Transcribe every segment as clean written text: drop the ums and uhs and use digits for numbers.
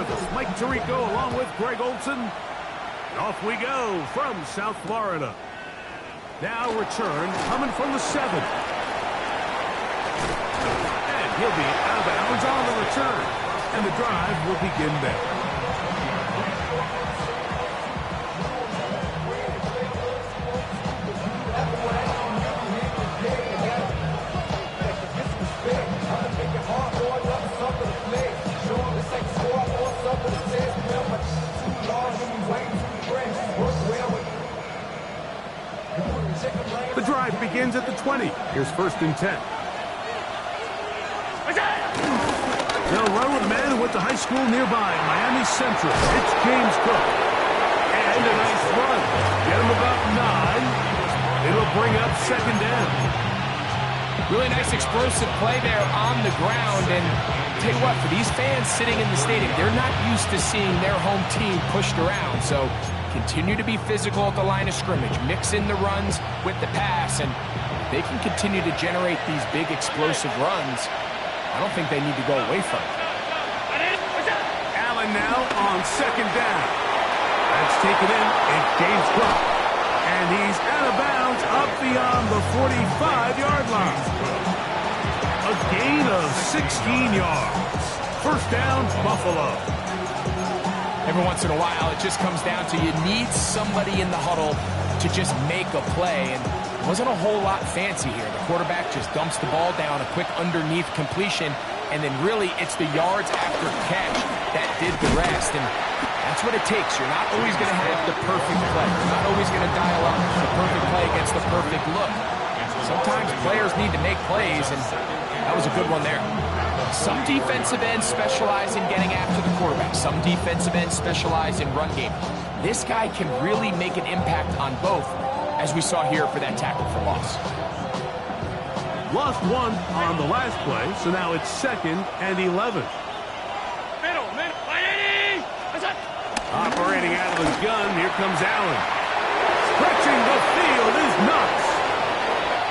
with us, Mike Tirico, along with Greg Olson. And off we go from South Florida. Now return coming from the 7. And he'll be out of bounds on the return. And the drive will begin there. The drive begins at the 20. Here's 1st and 10. They'll run with a man who went to high school nearby, Miami Central. It's James Cook. And a nice run. Get him about 9. It'll bring up 2nd down. Really nice explosive play there on the ground. And tell you what, for these fans sitting in the stadium, they're not used to seeing their home team pushed around. So continue to be physical at the line of scrimmage. Mix in the runs with the pass. And they can continue to generate these big explosive runs. I don't think they need to go away from it. Allen now on 2nd down. That's taken in. It's James Cook. And he's out of bounds up beyond the 45-yard line. A gain of 16 yards. 1st down, Buffalo. Every once in a while, it just comes down to you need somebody in the huddle to just make a play. And it wasn't a whole lot fancy here. The quarterback just dumps the ball down, a quick underneath completion, and then really it's the yards after catch that did the rest. And that's what it takes. You're not always going to have the perfect play. You're not always going to dial up the perfect play against the perfect look. Sometimes players need to make plays, and that was a good one there. Some defensive ends specialize in getting after the quarterback. Some defensive ends specialize in run game. This guy can really make an impact on both, as we saw here for that tackle for loss. Lost 1 on the last play, so now it's 2nd and 11. Operating out of his gun, here comes Allen. Stretching the field is Knox.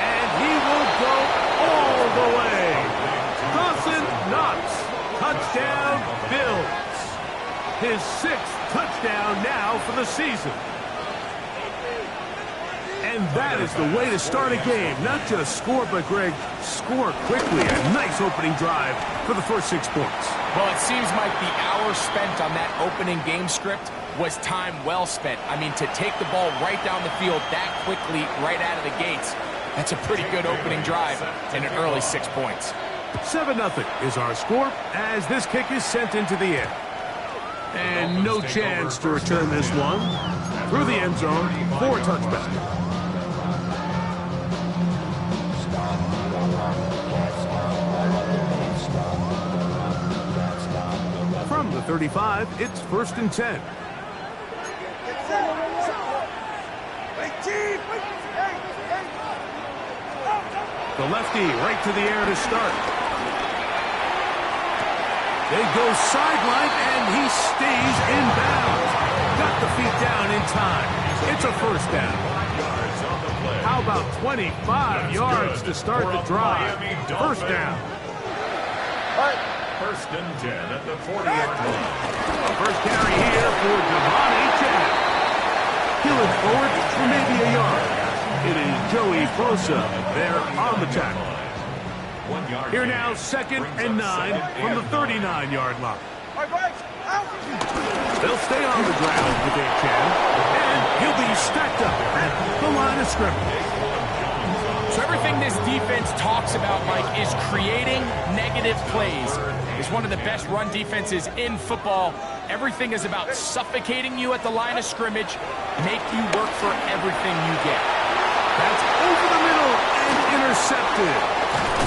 And he will go all the way. Dawson Knox. Touchdown, Bills. His 6th touchdown now for the season. And that is the way to start a game. Not just score, but, Greg, score quickly. A nice opening drive for the first 6 points. Well, it seems like the hour spent on that opening game script was time well spent. I mean, to take the ball right down the field that quickly right out of the gates, that's a pretty good opening drive and an early 6 points. 7-0 is our score as this kick is sent into the air. And no chance to return this one. Through the end zone for a touchback. From the 35, it's 1st and 10. The lefty right to the air to start. They go sideline, and he stays in bounds. Got the feet down in time. It's a 1st down. How about 25 yards to start the drive? 1st down. 1st and 10 at the 40-yard line. First carry here for Devon Achane. Peel it forward for maybe a yard. It is Joey Bosa there on the tackle. Here now, 2nd and 9 from the 39-yard line. They'll stay on the ground with Achane, and he'll be stacked up at the line of scrimmage. So everything this defense talks about, Mike, is creating negative plays. It's one of the best run defenses in football. Everything is about suffocating you at the line of scrimmage, make you work for everything you get. That's over the middle and intercepted.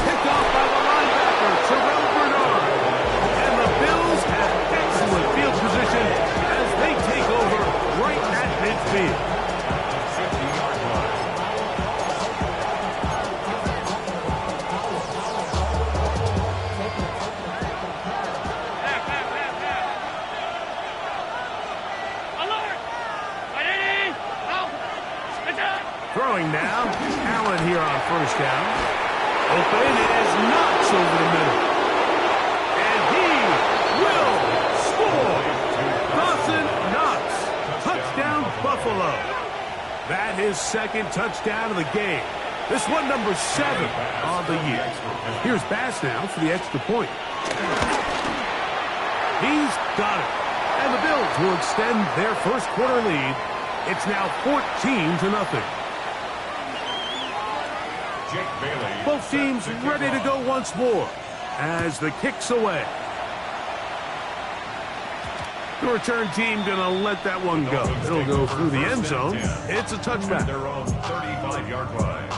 Picked off by the linebacker, Terrell Bernard. And the Bills have excellent field position as they take over right at midfield. Throwing now, Allen here on 1st down. Open is Knox over the middle. And he will score. Buffalo. That his second touchdown of the game. This one number 7 on the year. Here's Bass now for the extra point. He's got it. And the Bills will extend their first quarter lead. It's now 14-0. Both teams ready to go once more as the kick's away. The return team going to let that one go. It'll go through the end zone. It's a touchback. Their own 35-yard line.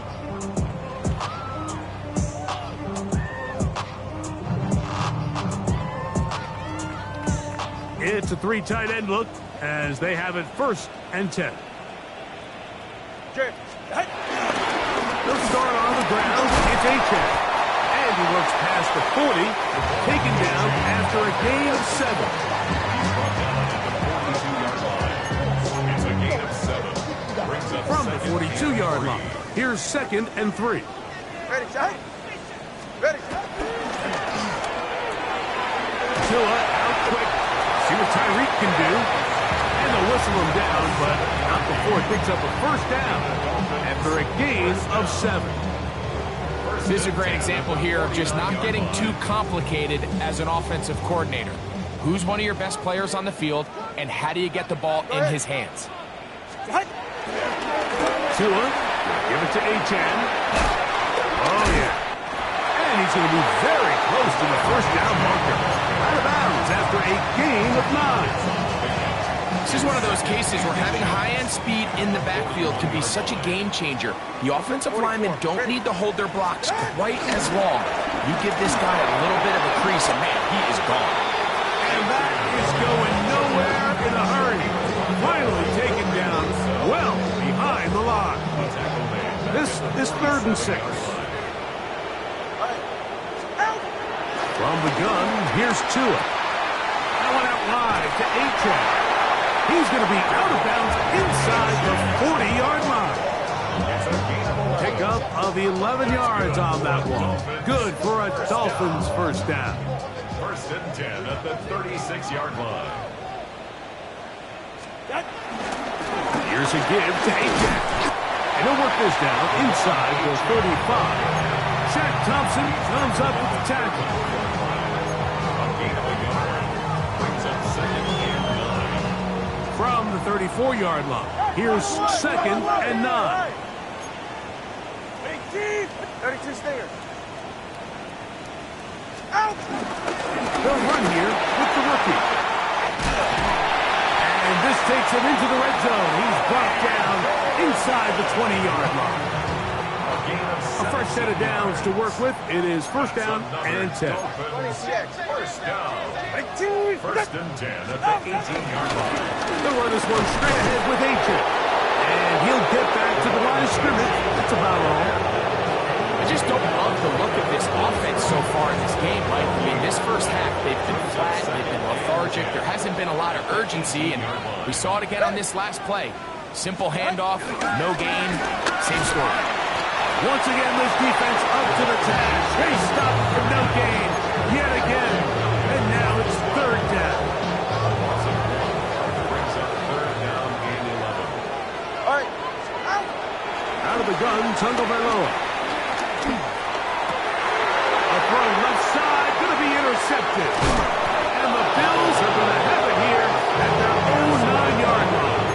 It's a 3 tight end look as they have it 1st and 10. They'll start on the ground. It's A-check. And he works past the 40, taken down after a gain of 7. From the 42-yard line, here's 2nd and 3. Ready, shot. Ready, shot. Tua out quick. See what Tyreek can do. And they'll whistle him down, but not before it picks up a 1st down after a gain of 7. This is a great example here of just not getting too complicated as an offensive coordinator. Who's one of your best players on the field, and how do you get the ball in his hands? Tua, give it to H.N. Oh, yeah. And he's going to be very close to the 1st down marker. Out of bounds after a gain of 9. This is one of those cases where having high-end speed in the backfield can be such a game changer. The offensive linemen don't need to hold their blocks quite as long. You give this guy a little bit of a crease, and man, he is gone. And that is going nowhere in a hurry. Finally taken down well behind the line. This is 3rd and 6. From the gun, here's Tua. That one out wide to A-check. He's going to be out of bounds inside the 40-yard line. Pickup of 11 yards on that one. Good for a Dolphins 1st down. 1st and 10 at the 36-yard line. Here's a give to A-check. And he'll work this down inside the 35. Shaq Thompson comes up with the tackle. From the 34-yard line, here's 2nd and 9. 32 stinger. Out! They'll run here with the rookie. And this takes him into the red zone. He's brought down inside the 20-yard line. A fresh set of downs to work with. It is 1st down and 10. 26. 1st down. 1st and 10 at the 18-yard line. They'll run this one straight ahead with H.N. And he'll get back to the line of scrimmage. That's about all. I just don't love the look of this offense so far in this game, Mike. I mean, this 1st half, they've been flat, they've been lethargic. There hasn't been a lot of urgency, and we saw it again on this last play. Simple handoff, no gain, same story. Once again, this defense up to the task. They stop for no gain yet again. And now it's 3rd down. Brings up 3rd down and 11. All right. Out of the gun, Tagovailoa. A throw left side, going to be intercepted. And the Bills are going to have it here at their own 9-yard line.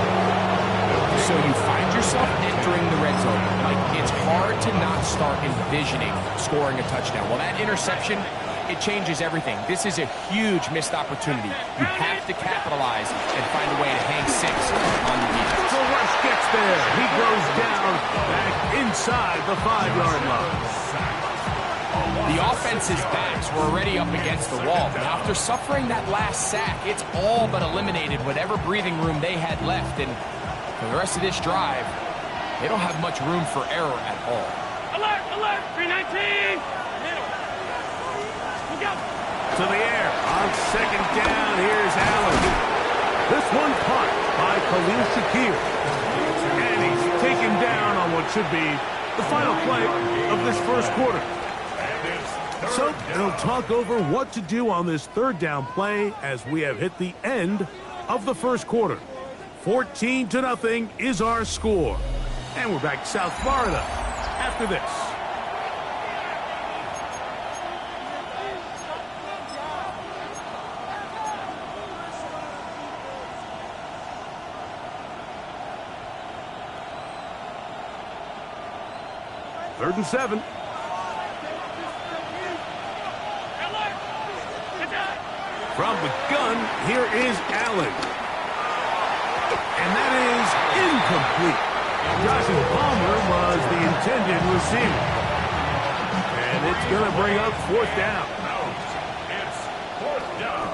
So you find yourself entering the red zone. Like, it's hard to not start envisioning scoring a touchdown. Well, that interception, it changes everything. This is a huge missed opportunity. You have to capitalize and find a way to hang 6 on the defense. So Rush gets there. He goes down back inside the 5-yard line. The offense's backs were already up against the wall. Now, after suffering that last sack, it's all but eliminated whatever breathing room they had left. And for the rest of this drive, they don't have much room for error at all. Alert, alert, 319! To the air on 2nd down. Here's Allen. This one caught by Khalil Shakir. And he's taken down on what should be the final play of this 1st quarter. So they'll talk over what to do on this 3rd down play as we have hit the end of the 1st quarter. 14-0 is our score. And we're back to South Florida after this. Third and 7. From the gun, here is Allen. And that is incomplete. Joshua Palmer was the intended receiver. And it's going to bring up 4th down. It's 4th down.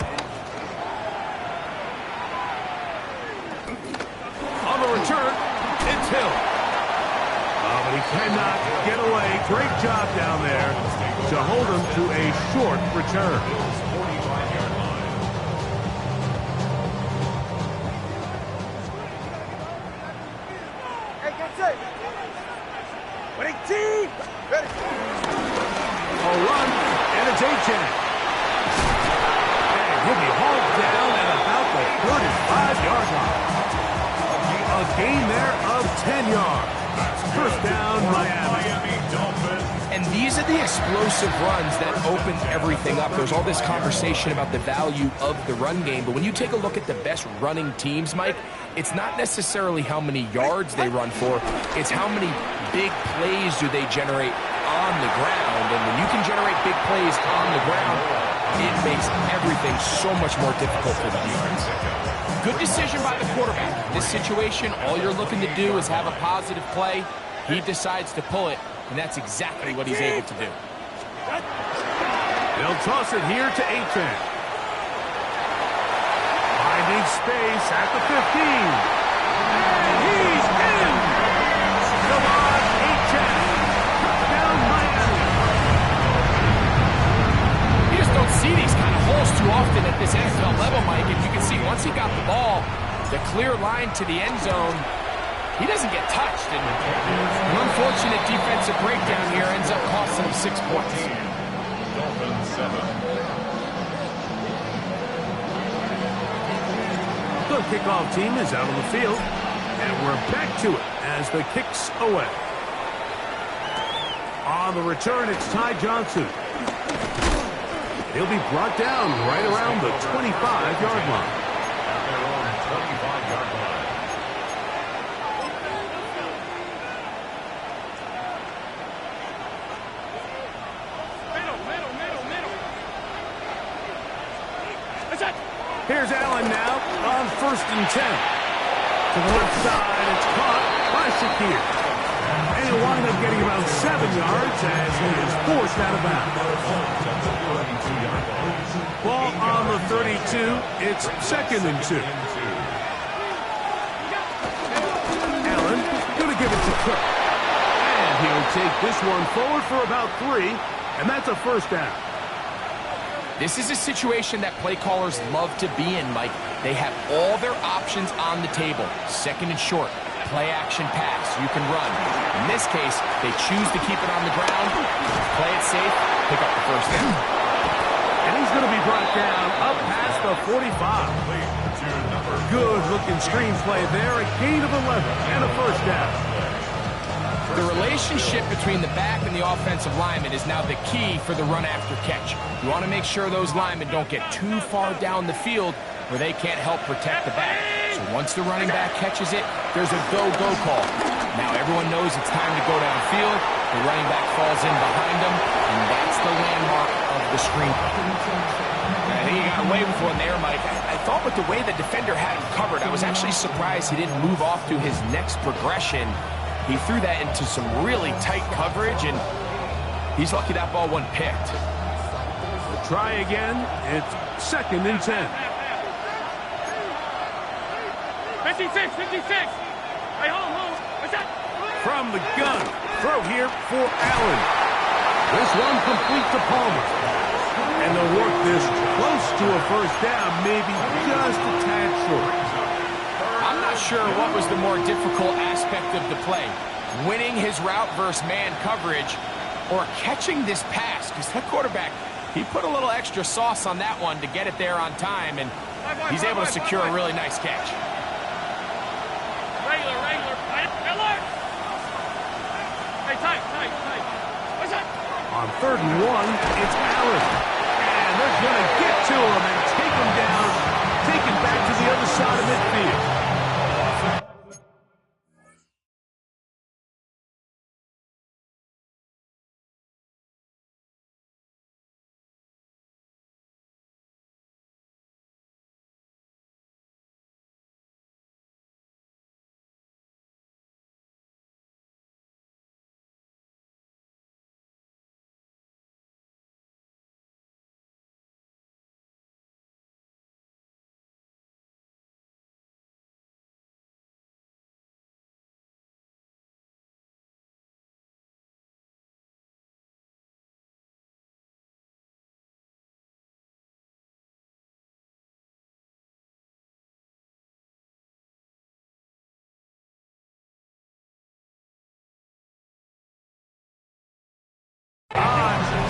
On the return, it's Hill. Oh, but he cannot get away. Great job down there to hold him to a short return. Ready. A run, and it's A-10. And he'll be hauled down at about the 35-yard line. A gain there of 10 yards. First down, Miami. And these are the explosive runs that open everything up. There's all this conversation about the value of the run game, but when you take a look at the best running teams, Mike, it's not necessarily how many yards they run for, it's how many big plays do they generate on the ground. And when you can generate big plays on the ground, it makes everything so much more difficult for the defense. Good decision by the quarterback. In this situation, all you're looking to do is have a positive play. He decides to pull it, and that's exactly what he's able to do. They'll toss it here to A-10. Finding space at the 15. And he's in! Come on, A-10. Touchdown, Miami. You just don't see these kind of holes too often at this NFL level, Mike. And you can see once he got the ball, the clear line to the end zone, he doesn't get touched. And an unfortunate defensive breakdown here ends up costing him 6 points. Dolphins 7. The kickoff team is out on the field, and we're back to it as the kick's away. On the return, it's Ty Johnson. He'll be brought down right around the 25-yard line. At their own 25-yard line. Middle. What's that? Here's Allen now on 1st and 10. To the left side, it's caught by Shakir. And he'll wind up getting about 7 yards as he is forced out of bounds. Ball on the 32. It's 2nd and 2. Allen going to give it to Cook. And he'll take this one forward for about 3. And that's a 1st down. This is a situation that play callers love to be in, Mike. They have all their options on the table. 2nd and short, play action pass, you can run. In this case, they choose to keep it on the ground, play it safe, pick up the 1st down. And he's going to be brought down up past the 45. Good looking screen play there, a gain of 11 and a 1st down. The relationship between the back and the offensive lineman is now the key for the run after catch. You want to make sure those linemen don't get too far down the field where they can't help protect the back. So once the running back catches it, there's a go-go call. Now everyone knows it's time to go downfield. The running back falls in behind him, and that's the landmark of the screen. I think he got away with one there, Mike. I thought with the way the defender had him covered, I was actually surprised he didn't move off to his next progression. He threw that into some really tight coverage, and he's lucky that ball wasn't picked. We'll try again. It's 2nd and 10. 56. Hey, hold. What's that? From the gun. Throw here for Allen. This one complete to Palmer. And they'll work this close to a 1st down, maybe just a tad short. I'm not sure what was the more difficult aspect of the play, winning his route versus man coverage or catching this pass, because that quarterback, he put a little extra sauce on that one to get it there on time, and he's able to secure a really nice catch. Wrangler. Alert! Hey, tight. What's that? On 3rd and 1, it's Allen. And they're going to get to him and take him down, take him back to the other side of midfield.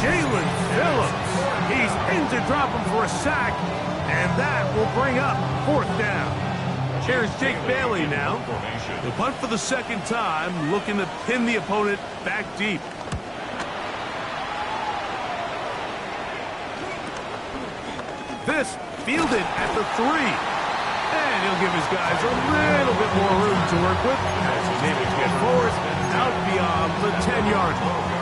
Jalen Phillips. He's in to drop him for a sack, and that will bring up 4th down. Here's Jake Bailey now. The punt for the 2nd time, looking to pin the opponent back deep. This fielded at the 3. And he'll give his guys a little bit more room to work with as he's able to get forward out beyond the 10-yard line.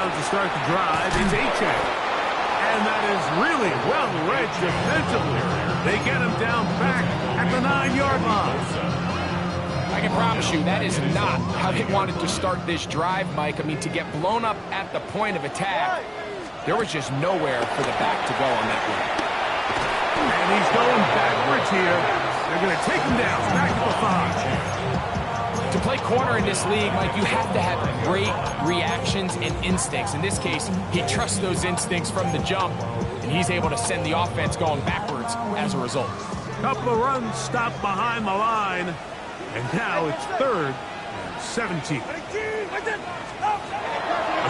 To start the drive, it's H.A. And that is really well read defensively. They get him down back at the 9-yard line. I can promise you that is not how they wanted to start this drive, Mike. I mean, to get blown up at the point of attack, there was just nowhere for the back to go on that one. And he's going backwards here. They're going to take him down back to the 5. To play corner in this league, Mike, you have to have great reactions and instincts. In this case, he trusts those instincts from the jump, and he's able to send the offense going backwards as a result. Couple of runs stopped behind the line, and now it's 3rd and 17. A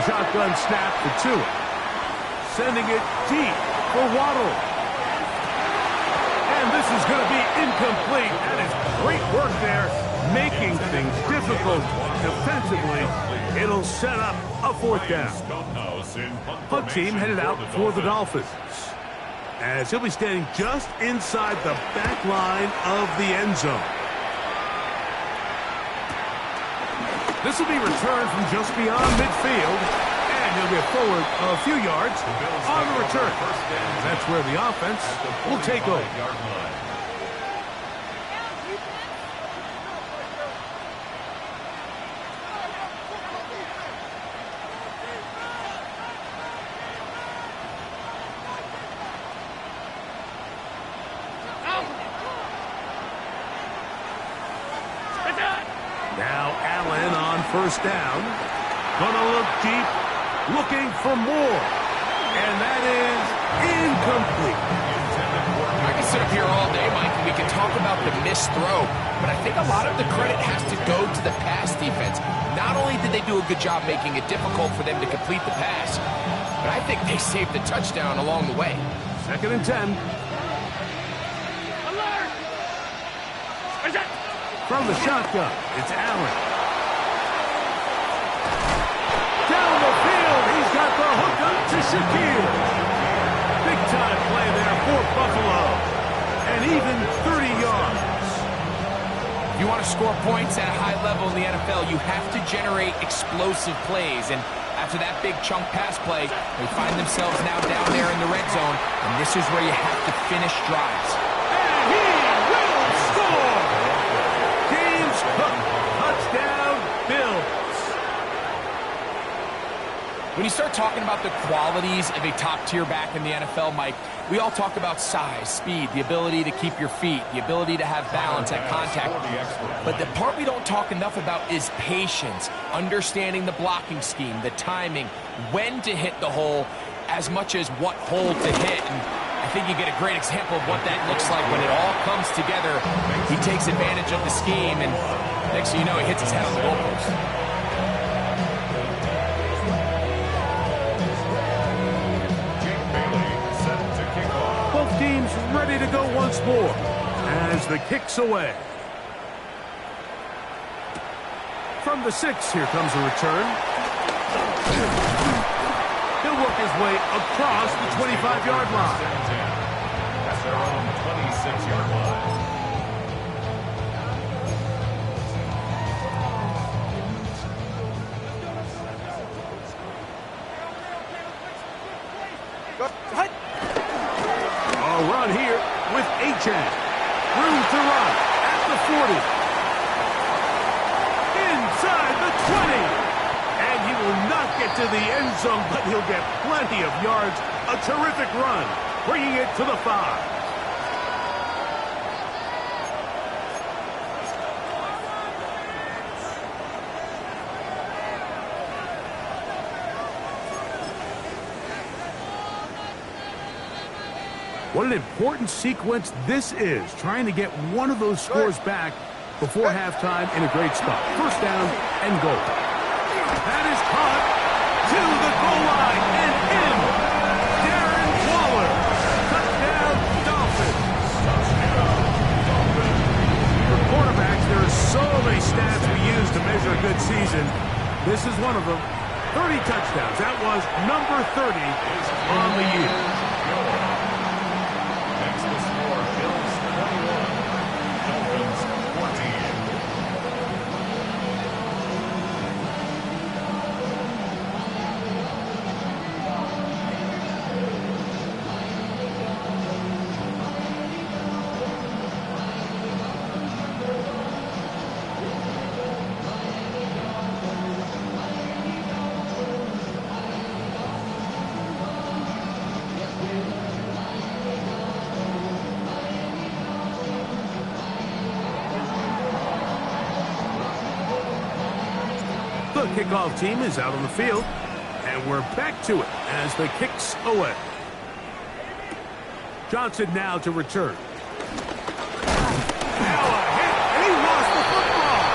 shotgun snap for Tua, sending it deep for Waddle. And this is going to be incomplete. That is great work there, making things difficult defensively. It'll set up a 4th down. Punt team headed out for the Dolphins, as he'll be standing just inside the back line of the end zone. This will be returned from just beyond midfield, and he'll get forward a few yards on the return. That's where the offense will take over. Now Allen on 1st down. Gonna look deep, looking for more. And that is incomplete. I can sit up here all day, Mike, and we can talk about the missed throw, but I think a lot of the credit has to go to the pass defense. Not only did they do a good job making it difficult for them to complete the pass, but I think they saved the touchdown along the way. 2nd and 10. Alert! What's that? From the shotgun, it's Allen. Down the field, he's got the hook up to Shaquille. Big time play there for Buffalo. And even 30 yards. If you want to score points at a high level in the NFL, you have to generate explosive plays. And after that big chunk pass play, they find themselves now down there in the red zone. And this is where you have to finish drives. And he will score! James Cook, touchdown, Bills. When you start talking about the qualities of a top-tier back in the NFL, Mike, we all talk about size, speed, the ability to keep your feet, the ability to have balance at contact. But the part we don't talk enough about is patience, understanding the blocking scheme, the timing, when to hit the hole, as much as what hole to hit. And I think you get a great example of what that looks like when it all comes together. He takes advantage of the scheme, and next thing you know, he hits his head on the goalpost. ready to go once more as the kick's away. From the 6, here comes a return. He'll work his way across the 25-yard line. That's their own 26-yard line. A run here with H.N. Room to run at the 40. Inside the 20. And he will not get to the end zone, but he'll get plenty of yards. A terrific run, bringing it to the 5. What an important sequence this is, trying to get one of those scores back before halftime in a great spot. First down and goal. That is caught to the goal line and in. Darren Waller. Touchdown, Dolphins. For quarterbacks, there are so many stats we use to measure a good season. This is one of them. 30 touchdowns. That was number 30 on the year. The kickoff team is out on the field, and we're back to it as the kick's away. Johnson now to return. Now a hit, and he lost the football.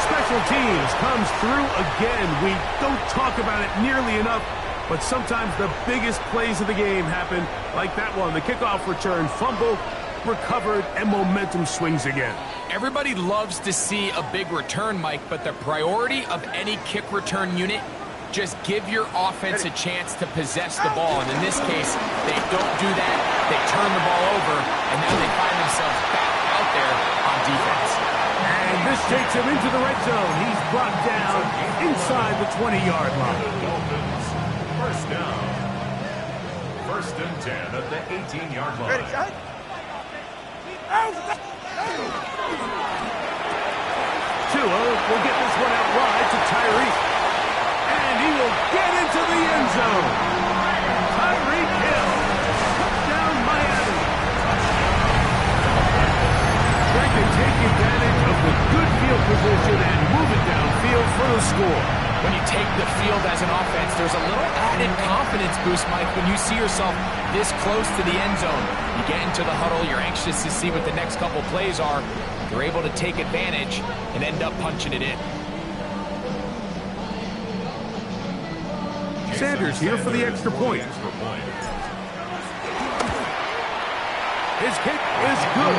Special teams comes through again. We don't talk about it nearly enough, but sometimes the biggest plays of the game happen like that one. The kickoff return, fumble, recovered, and momentum swings again. Everybody loves to see a big return, Mike, but the priority of any kick return unit, just give your offense a chance to possess the ball. And in this case, they don't do that. They turn the ball over, and now they find themselves back out there on defense. And this takes him into the red zone. He's brought down inside the 20-yard line. First down. First and 10 at the 18-yard line. Ready, shot. Tua will get this one out wide to Tyreek. And he will get into the end zone. Tyreek Hill. Touchdown, Miami. Trying to take advantage of the good field position and move it downfield for the score. When you take the field as an offense, there's a little added confidence boost, Mike, when you see yourself this close to the end zone. You get into the huddle, you're anxious to see what the next couple plays are. You're able to take advantage and end up punching it in. Sanders here for the extra point. His kick is good.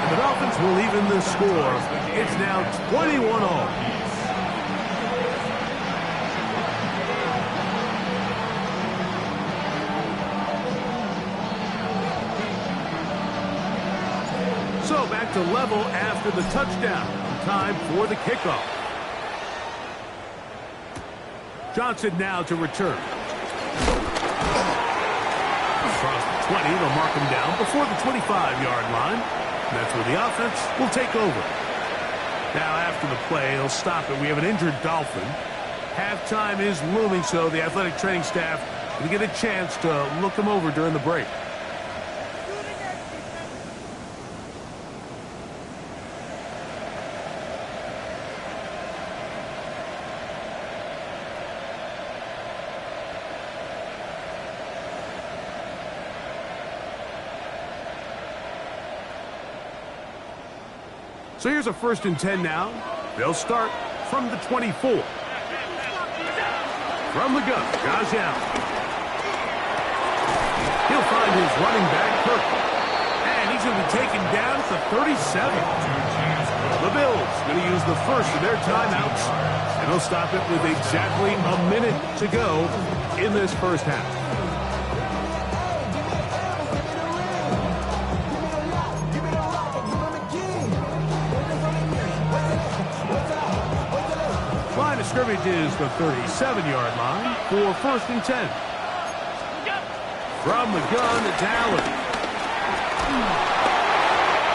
And the Dolphins will even the score. It's now 21-all. So back to level after the touchdown. Time for the kickoff. Johnson now to return. Across the 20, they'll mark him down before the 25-yard line. And that's where the offense will take over. Now after the play, they'll stop it. We have an injured Dolphin. Halftime is looming, so the athletic training staff will get a chance to look him over during the break. So here's a 1st and 10 now. They'll start from the 24. From the gun, Josh Allen. He'll find his running back, Kirk. And he's going to be taken down at the 37. The Bills going to use the first of their timeouts, and they'll stop it with exactly a minute to go in this first half. Line of scrimmage is the 37-yard line for 1st and 10. From the gun, it's Allen.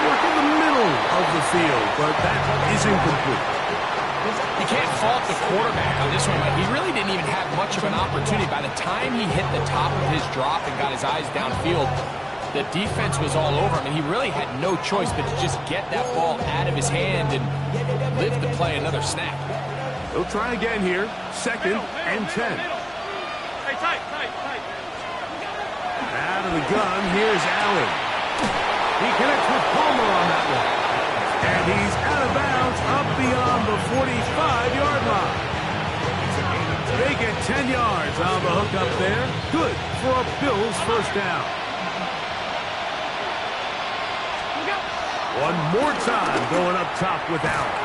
Work in the middle of the field, but that is incomplete. You can't fault the quarterback on this one, but he really didn't even have much of an opportunity. By the time he hit the top of his drop and got his eyes downfield, the defense was all over him, and he really had no choice but to just get that ball out of his hand and live to play another snap. They'll try again here. 2nd and 10. Hey, tight. Out of the gun, here's Allen. He connects with Palmer on that one. And he's out of bounds up beyond the 45-yard line. They get 10 yards on the hook up there. Good for a Bills first down. One more time going up top with Allen.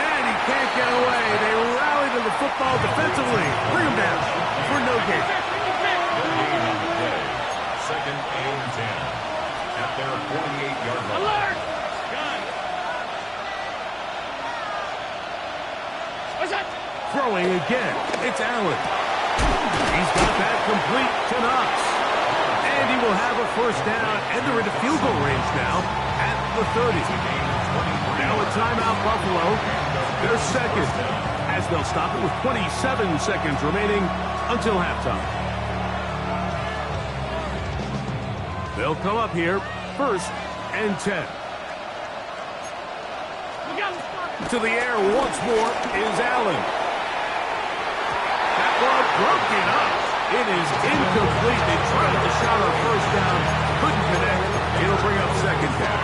And he can't get away. They rally to the football defensively. Bring him down for no gain. 2nd and 10 at their 48-yard line. Alert! Gun. What's that? Throwing again, it's Allen. He's got that complete to Knox. And he will have a first down, and they're into field goal range now at the 30. Now a timeout, Buffalo. Their second, as they'll stop it with 27 seconds remaining until halftime. They'll come up here, 1st and 10. To the air once more is Allen. That ball broken up. It is incomplete. They tried to shot on first down, couldn't connect. It'll bring up 2nd down.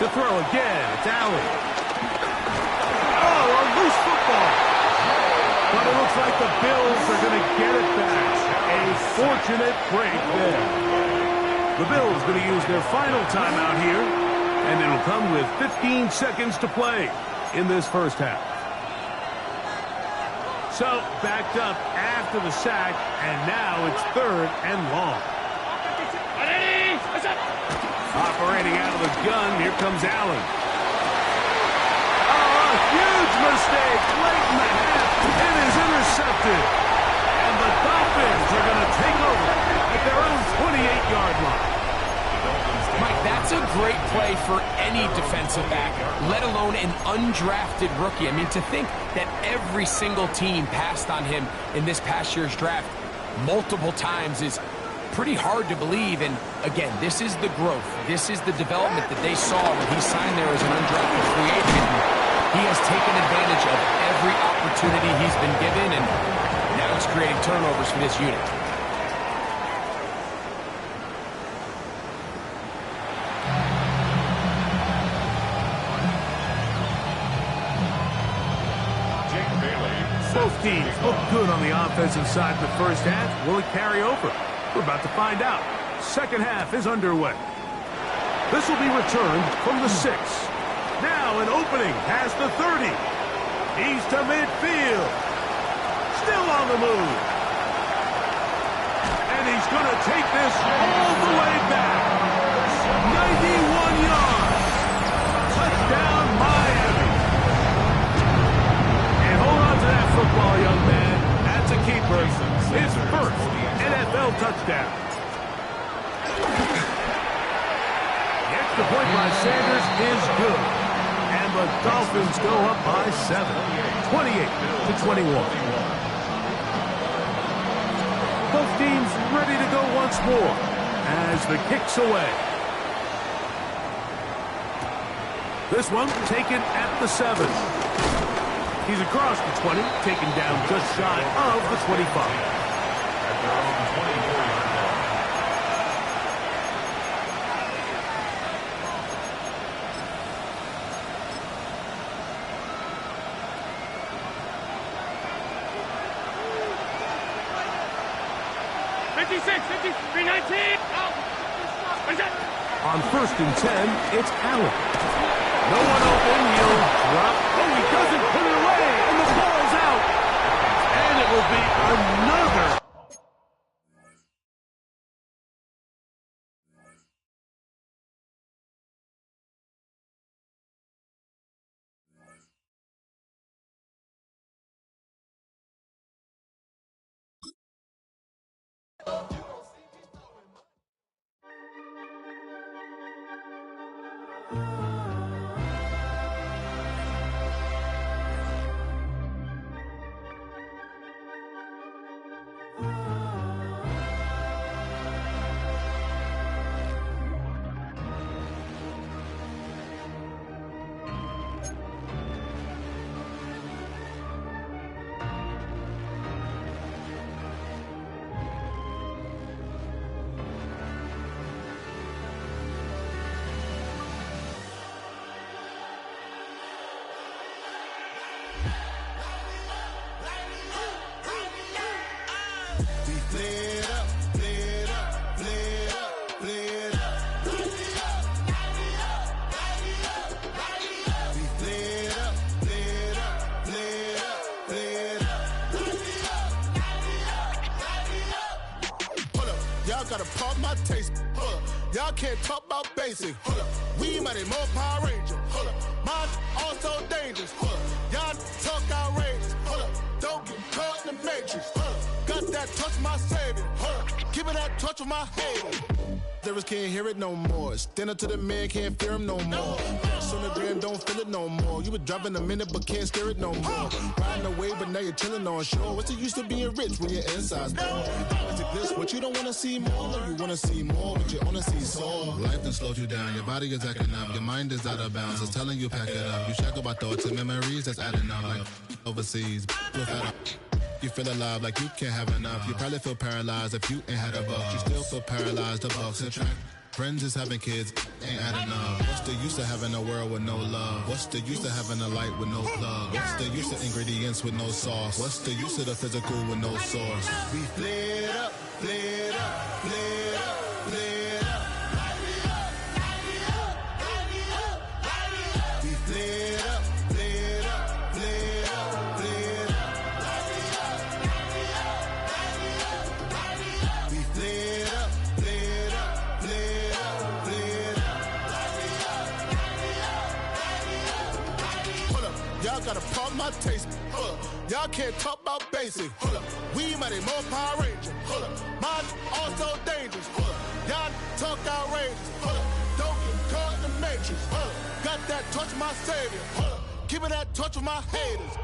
To throw again, it's Allen. Oh, a loose football. But it looks like the Bills are going to get it back. A fortunate break there. The Bills going to use their final timeout here, and it'll come with 15 seconds to play in this first half. So, backed up after the sack, and now it's 3rd and long. Operating out of the gun, here comes Allen. Oh, a huge mistake late in the half. It is intercepted. And the Dolphins are going to take over at their own 28-yard line. Mike, that's a great play for any defensive back, let alone an undrafted rookie. I mean, to think that every single team passed on him in this past year's draft multiple times is pretty hard to believe. And again, this is the growth. This is the development that they saw when he signed there as an undrafted free agent. He has taken advantage of every opportunity he's been given, and now he's creating turnovers for this unit. Both teams look good on the offensive side in the first half. Will it carry over? We're about to find out. Second half is underway. This will be returned from the 6. Now an opening past the 30. He's to midfield. Still on the move. And he's going to take this all the way back. 91 yards. Touchdown, Miami. And hold on to that football, young man. That's a keeper. His first NFL touchdown. The extra point by Sanders is good. And the Dolphins go up by 7. 28-21. Both teams ready to go once more as the kick's away. This one taken at the 7. He's across the 20, taken down just shy of the 25. 56, 53, 19. Out. What is that? On 1st and 10, it's Allen. No one open, he'll drop. Oh, he doesn't put it away, and the ball's out. And it will be another. Gotta pump my taste. Y'all can't talk about basic. We mighty more Power Ranger. Mine also dangerous. Y'all talk outrageous. Don't get caught in the matrix. Got that touch my savior. Give it that touch with my haters. Lyrics can't hear it no more. Stand up to the man, can't fear him no more. On the grand, don't feel it no more. You were driving a minute, but can't steer it no more. Riding away, but now you're chilling on shore. What's the use of being rich when your inside's poor? Is it this? What you don't want to see more? No, you want to see more, but you only see sore. Life done slowed you down. Your body is acting up. Your mind is out of bounds. It's telling you pack it up. You shackle by thoughts and memories that's adding up. Like overseas, you feel alive like you can't have enough. You probably feel paralyzed if you ain't had a buck. You still feel paralyzed, the bucks and track. Friends is having kids, ain't adding up. What's the use of having a world with no love? What's the use of having a light with no plug? What's the use of ingredients with no sauce? What's the use of the physical with no source? We flared up, flared up, flared up, flared up. We flared up, flared up, flared up, flared up. We flared up, flared up, flared up, flared up. Hold up, y'all gotta pump my taste. Hold up, y'all can't talk about basic. Hold up, we mighty more Power Ranger. Hold up, mine also dangerous. Hold up, y'all talk outrageous. Hold up, don't get caught in the matrix. Hold up, got that touch my savior. Hold up, give it that touch with my haters.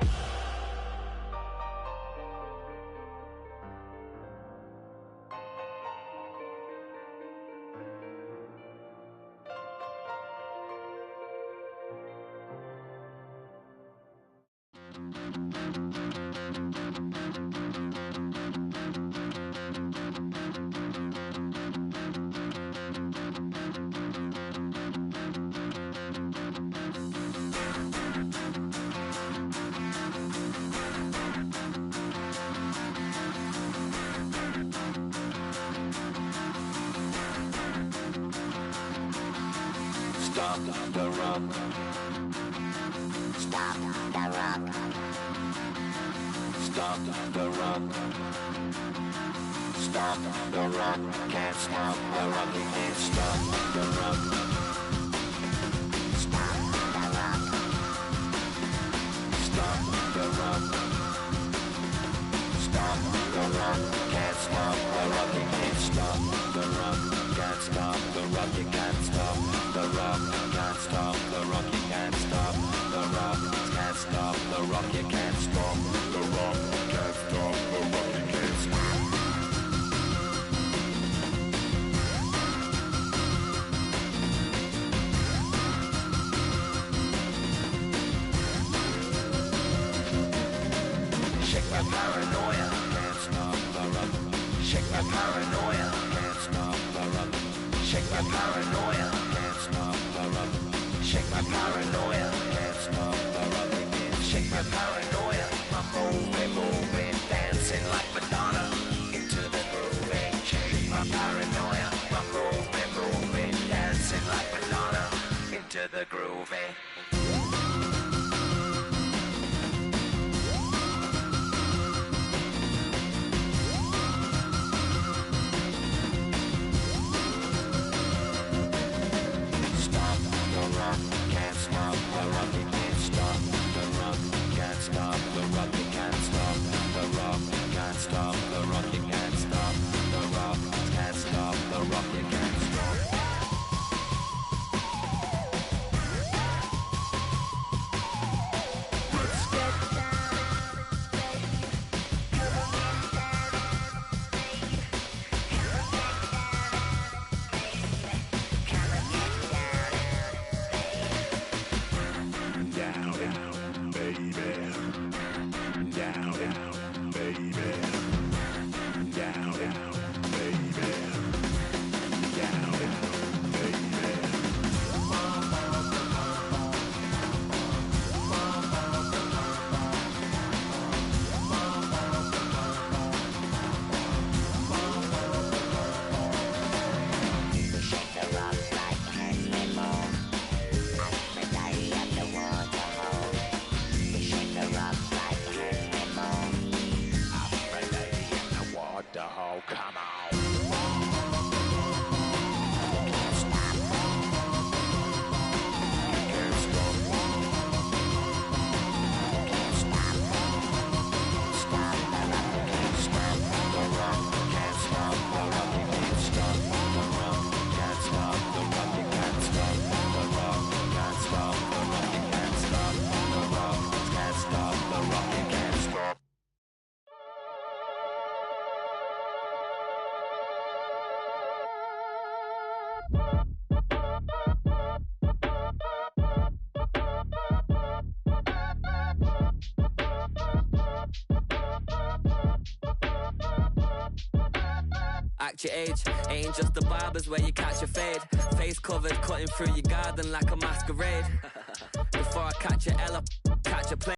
Stop the rock. Stop the rock. Stop the rock. Stop the rock. Can't stop the rock. You can't stop the rock. Stop the rock. Stop the rock. Stop the rock. Can't stop the rock. You can't stop the rock. Can't stop the rock. You can't stop the rock. Can't stop the rock. You can't stop the rock. Can't stop the rock. You can't stop the rock. Can't stop the rock. You can't stop. Shake my paranoia. Can't stop the rock. Shake my paranoia. Can't stop the rock. Shake my paranoia. Can't stop the rock. Shake my paranoia. Can't stop the rock. Shake my paranoia. I'm moving, moving, dancing like Madonna into the groove and change. the hoe, come on. Act your age, ain't just the barbers where you catch a fade. Face covered, cutting through your garden like a masquerade. Before I catch a L up, catch a plane.